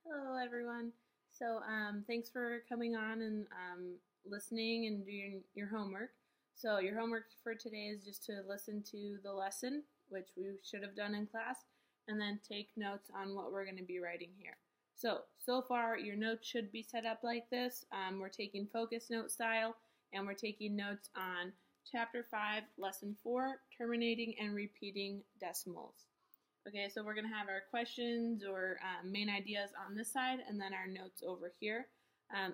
Hello, everyone. Thanks for coming on and listening and doing your homework. So, your homework for today is just to listen to the lesson, which we should have done in class, and then take notes on what we're going to be writing here. So far, your notes should be set up like this. We're taking focus note style, and we're taking notes on Chapter 5, Lesson 4, Terminating and Repeating Decimals. Okay, so we're going to have our questions or main ideas on this side and then our notes over here.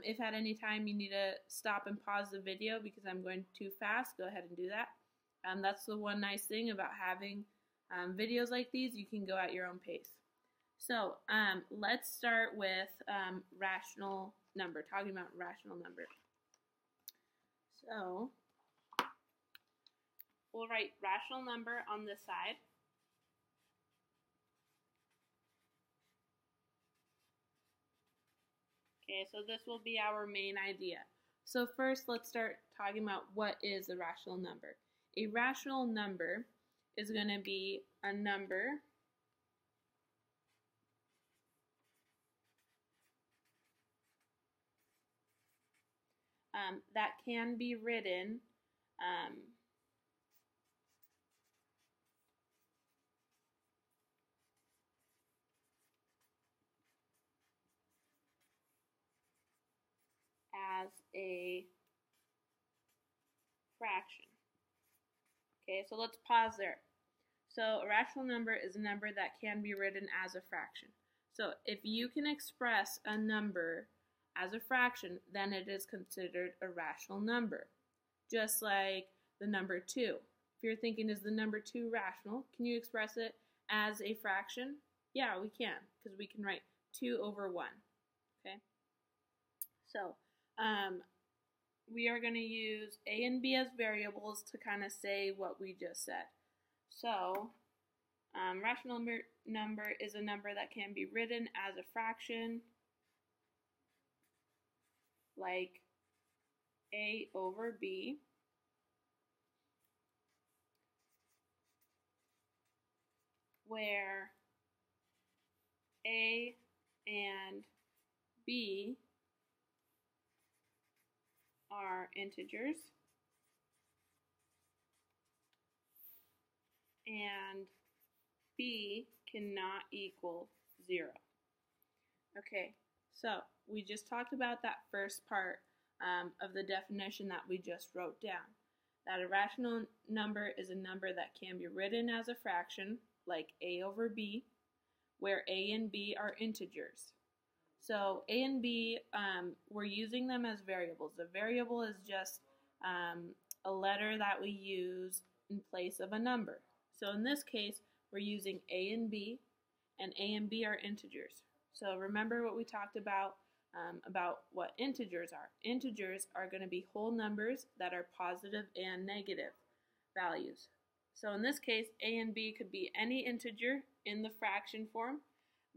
If at any time you need to stop and pause the video because I'm going too fast, go ahead and do that. That's the one nice thing about having videos like these. You can go at your own pace. So let's start with rational number, talking about rational number. So we'll write rational number on this side. Okay, so this will be our main idea. So first, let's start talking about what is a rational number. A rational number is going to be a number that can be written as a fraction. Okay, so let's pause there. So a rational number is a number that can be written as a fraction. So if you can express a number as a fraction, then it is considered a rational number. Just like the number 2. If you're thinking, is the number 2 rational? Can you express it as a fraction? Yeah, we can, because we can write 2 over 1. Okay? So, we are going to use A and B as variables to kind of say what we just said. So, rational number is a number that can be written as a fraction, like A over B, where A and B are integers and B cannot equal 0. Okay, so we just talked about that first part of the definition that we just wrote down. That a rational number is a number that can be written as a fraction, like A over B, where A and B are integers. So A and B, we're using them as variables. A variable is just a letter that we use in place of a number. So in this case, we're using A and B are integers. So remember what we talked about what integers are. Integers are going to be whole numbers that are positive and negative values. So in this case, A and B could be any integer in the fraction form,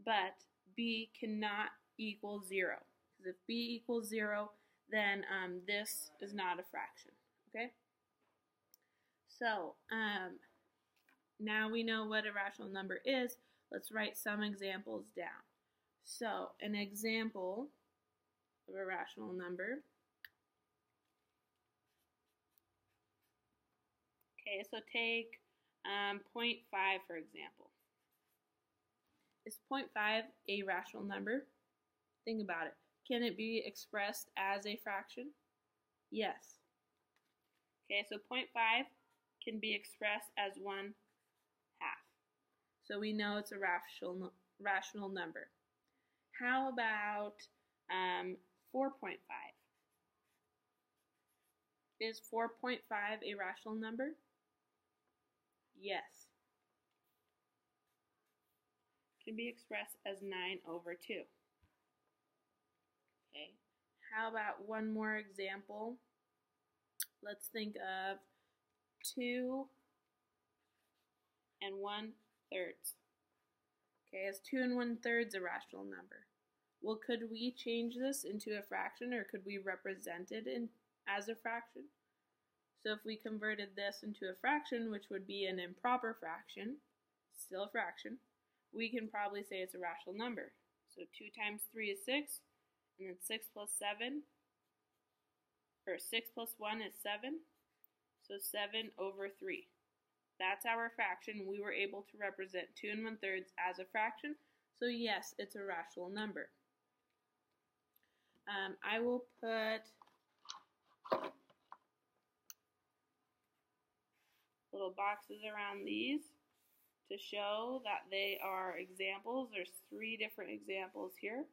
but B cannot equal 0. Because if B equals 0, then this is not a fraction. Okay? So now we know what a rational number is. Let's write some examples down. So an example of a rational number. Okay, so take 0.5 for example. Is 0.5 a rational number? Think about it. Can it be expressed as a fraction? Yes. Okay, so 0.5 can be expressed as 1/2. So we know it's a rational number. How about 4.5? Is 4.5 a rational number? Yes. Can be expressed as 9 over 2. Okay. How about one more example? Let's think of 2 1/3. Okay, is 2 1/3 a rational number? Well, could we change this into a fraction, or could we represent it as a fraction? So if we converted this into a fraction, which would be an improper fraction, still a fraction, we can probably say it's a rational number. So 2 times 3 is 6, and then 6 plus 7, or 6 plus 1 is 7, so 7 over 3. That's our fraction. We were able to represent 2 1/3 as a fraction, so yes, it's a rational number. I will put little boxes around these to show that they are examples. There's 3 different examples here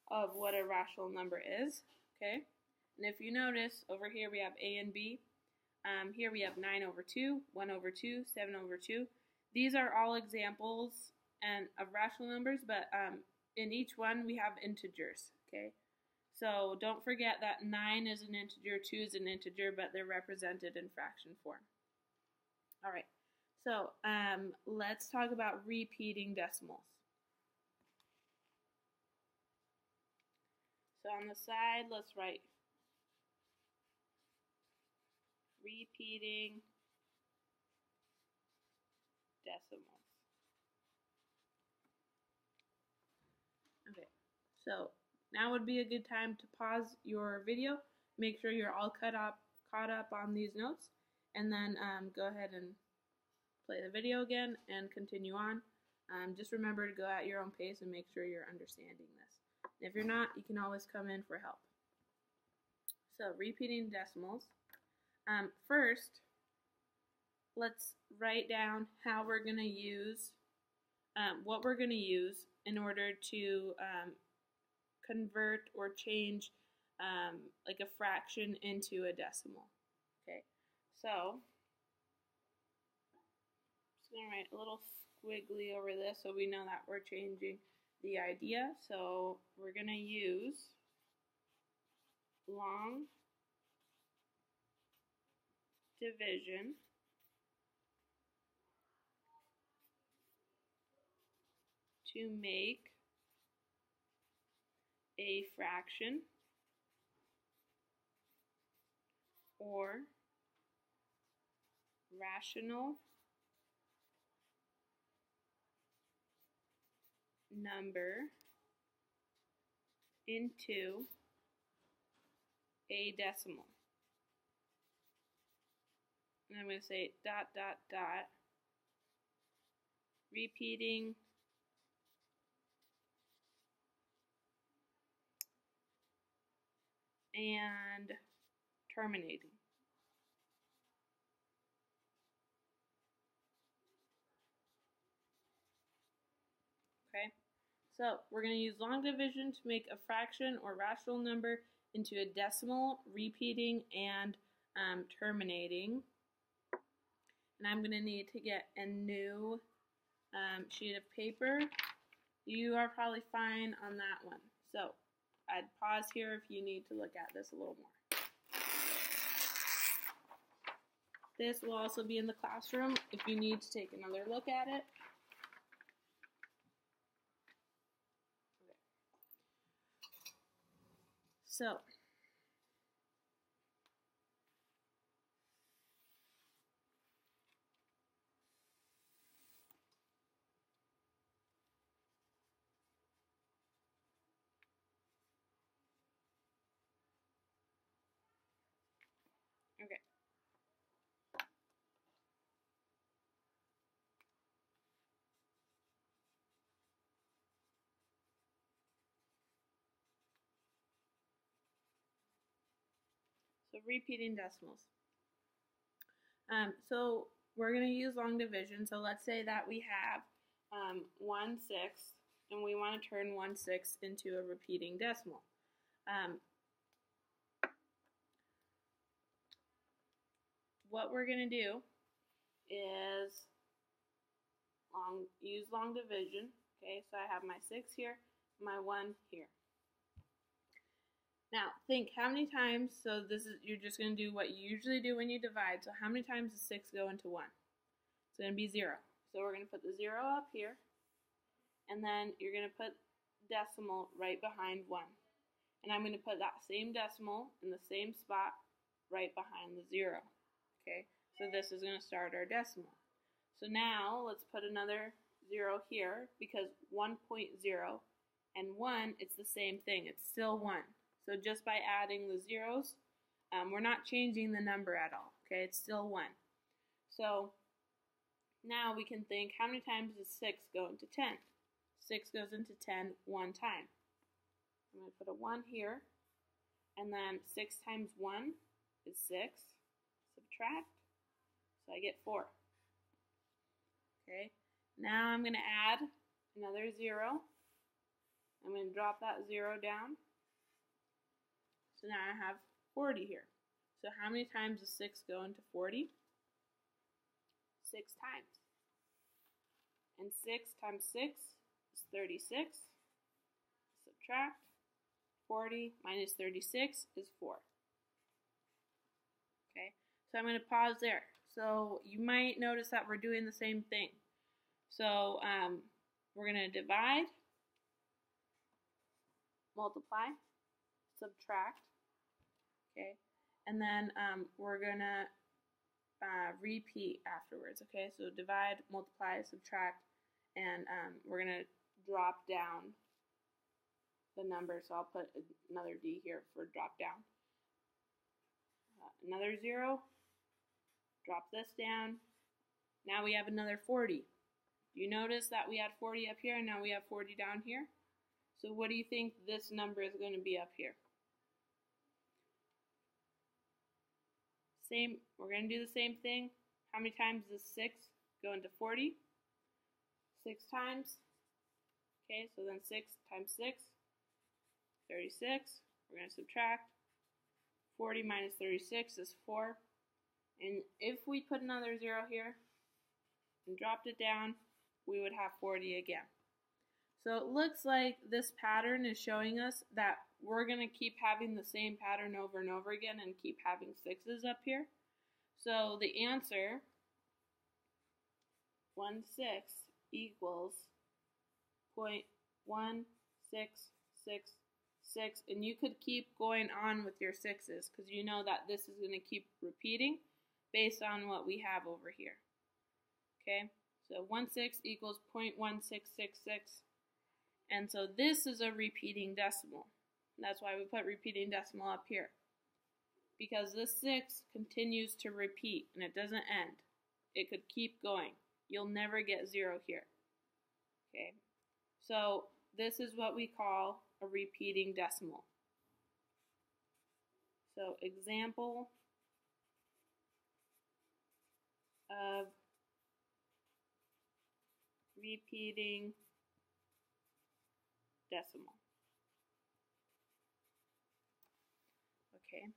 of what a rational number is, okay? And if you notice, over here we have A and B. Here we have 9 over 2, 1 over 2, 7 over 2. These are all examples of rational numbers, but in each one we have integers, okay? So don't forget that 9 is an integer, 2 is an integer, but they're represented in fraction form. All right, so let's talk about repeating decimals. So on the side, let's write repeating decimals. Okay, so now would be a good time to pause your video, make sure you're all caught up on these notes, and then go ahead and play the video again and continue on. Just remember to go at your own pace and make sure you're understanding this. And if you're not, you can always come in for help. So repeating decimals. First, let's write down how we're going to use, what we're going to use in order to convert or change like a fraction into a decimal. Okay, so I'm just going to write a little squiggly over this so we know that we're changing the idea. So we're going to use long division to make a fraction or rational number into a decimal. And I'm going to say ... repeating and terminating. Okay, so we're going to use long division to make a fraction or rational number into a decimal, repeating and terminating. And I'm going to need to get a new sheet of paper. You are probably fine on that one. So I'd pause here if you need to look at this a little more. This will also be in the classroom if you need to take another look at it. Okay. So okay. So repeating decimals. So we're going to use long division. So let's say that we have 1/6 and we want to turn 1/6 into a repeating decimal. What we're going to do is use long division. Okay, so I have my 6 here, my 1 here. Now think how many times, so this is, you're just going to do what you usually do when you divide. So how many times does 6 go into 1? It's going to be 0. So we're going to put the 0 up here, and then you're going to put decimal right behind 1. And I'm going to put that same decimal in the same spot right behind the 0. Okay, so this is going to start our decimal. So now let's put another 0 here because 1.0 and 1, it's the same thing. It's still 1. So just by adding the zeros, we're not changing the number at all. Okay, it's still 1. So now we can think, how many times does 6 go into 10? 6 goes into 10 one time. I'm going to put a 1 here, and then 6 times 1 is 6. Subtract, so I get 4. Okay, now I'm going to add another 0. I'm going to drop that 0 down. So now I have 40 here. So how many times does 6 go into 40? 6 times. And 6 times 6 is 36. Subtract. 40 minus 36 is 4. Okay, so I'm going to pause there. So you might notice that we're doing the same thing. So we're going to divide, multiply, subtract, okay, and then we're going to repeat afterwards, okay, so divide, multiply, subtract, and we're going to drop down the number, so I'll put another D here for drop down. Another 0, drop this down. Now we have another 40. Do you notice that we had 40 up here and now we have 40 down here? So what do you think this number is going to be up here? Same, we're going to do the same thing. How many times does 6 go into 40? 6 times. Okay, so then 6 times 6, 36. We're going to subtract. 40 minus 36 is 4. And if we put another 0 here and dropped it down, we would have 40 again. So it looks like this pattern is showing us that we're going to keep having the same pattern over and over again and keep having 6's up here. So the answer, 1/6 equals 0.1666, and you could keep going on with your 6's because you know that this is going to keep repeating based on what we have over here. Okay, so 1/6 equals 0.1666, and so this is a repeating decimal. That's why we put repeating decimal up here, because this 6 continues to repeat and it doesn't end. It could keep going. You'll never get 0 here. Okay, so this is what we call a repeating decimal. So example of repeating decimal. Okay,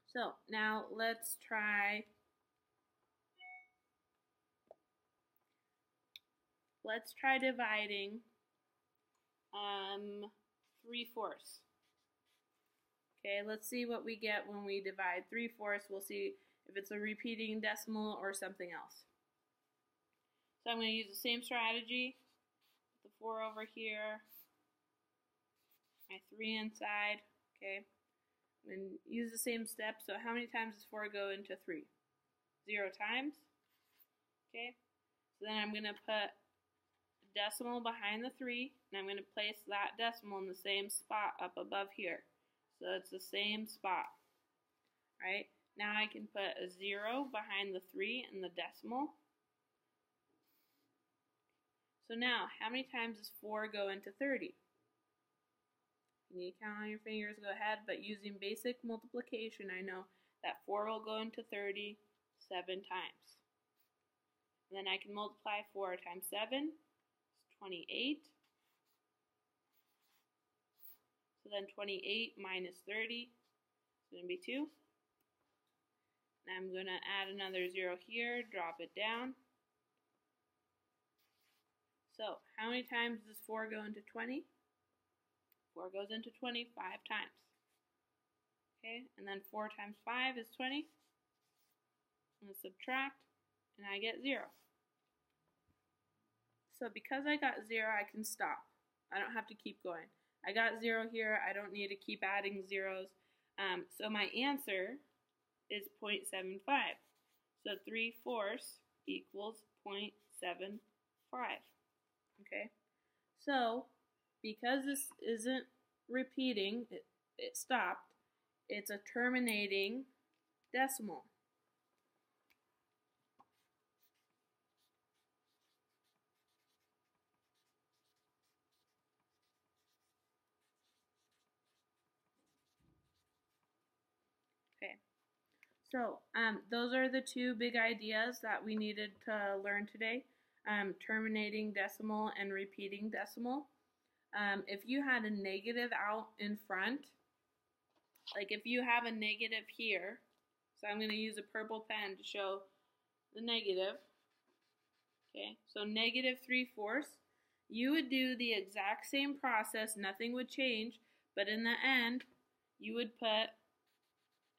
so now let's try dividing 3/4. Okay, let's see what we get when we divide 3/4. We'll see if it's a repeating decimal or something else. So I'm going to use the same strategy. Put the 4 over here, my 3 inside. Okay, I'm going to use the same steps. So how many times does 4 go into 3? 0 times. Okay, so then I'm going to put a decimal behind the 3, and I'm going to place that decimal in the same spot up above here. So it's the same spot. Right? Now I can put a 0 behind the 3 and the decimal. So now, how many times does 4 go into 30? You need to count on your fingers, go ahead, but using basic multiplication, I know that 4 will go into 30 7 times. And then I can multiply 4 times 7, it's 28. So then 28 minus 30 is going to be 2. And I'm going to add another 0 here, drop it down. So how many times does 4 go into 20? 4 goes into 20 5 times. Okay, and then 4 times 5 is 20. I'm going to subtract, and I get 0. So because I got 0, I can stop. I don't have to keep going. I got 0 here. I don't need to keep adding zeros. So my answer is 0.75. So 3/4 equals 0.75. Okay, so because this isn't repeating, it stopped, it's a terminating decimal. Okay, so those are the two big ideas that we needed to learn today, terminating decimal and repeating decimal. If you had a negative out in front, like if you have a negative here, so I'm going to use a purple pen to show the negative. Okay, so negative 3/4, you would do the exact same process, nothing would change, but in the end, you would put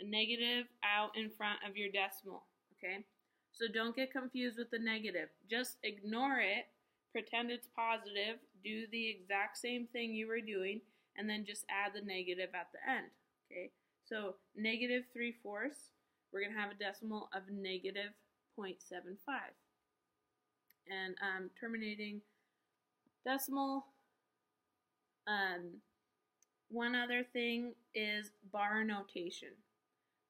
a negative out in front of your decimal, okay? So don't get confused with the negative. Just ignore it, pretend it's positive, do the exact same thing you were doing, and then just add the negative at the end, okay? So negative 3/4, we're going to have a decimal of negative 0.75. And terminating decimal, one other thing is bar notation.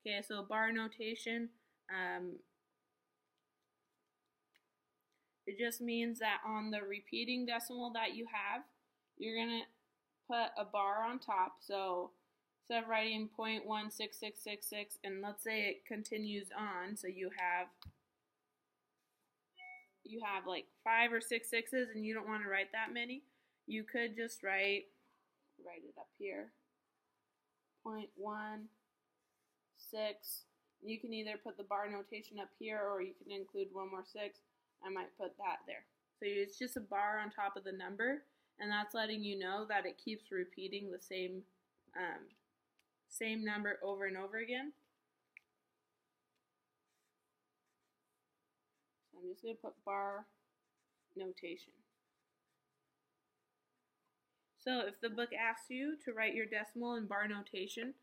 Okay, so bar notation, it just means that on the repeating decimal that you have, you're going to put a bar on top. So instead of writing 0.16666, and let's say it continues on, so you have like 5 or 6 sixes and you don't want to write that many, you could just write it up here, 0.16. You can either put the bar notation up here or you can include one more 6. I might put that there. So it's just a bar on top of the number, and that's letting you know that it keeps repeating the same number over and over again. So I'm just going to put bar notation. So if the book asks you to write your decimal in bar notation,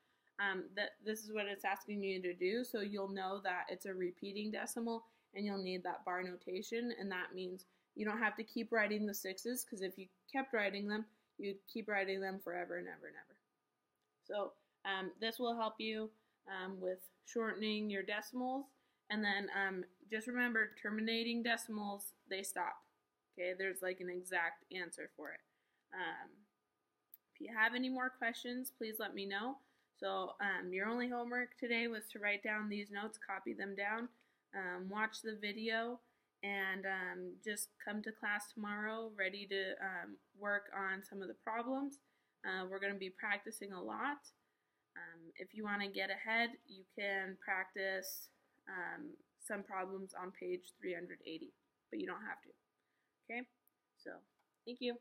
this is what it's asking you to do, so you'll know that it's a repeating decimal and you'll need that bar notation, and that means you don't have to keep writing the 6s, because if you kept writing them, you'd keep writing them forever and ever and ever. So this will help you with shortening your decimals, and then just remember, terminating decimals, they stop. Okay, there's like an exact answer for it. If you have any more questions, please let me know. So your only homework today was to write down these notes, copy them down, watch the video, and just come to class tomorrow ready to work on some of the problems. We're going to be practicing a lot. If you want to get ahead, you can practice some problems on page 380, but you don't have to. Okay, so thank you.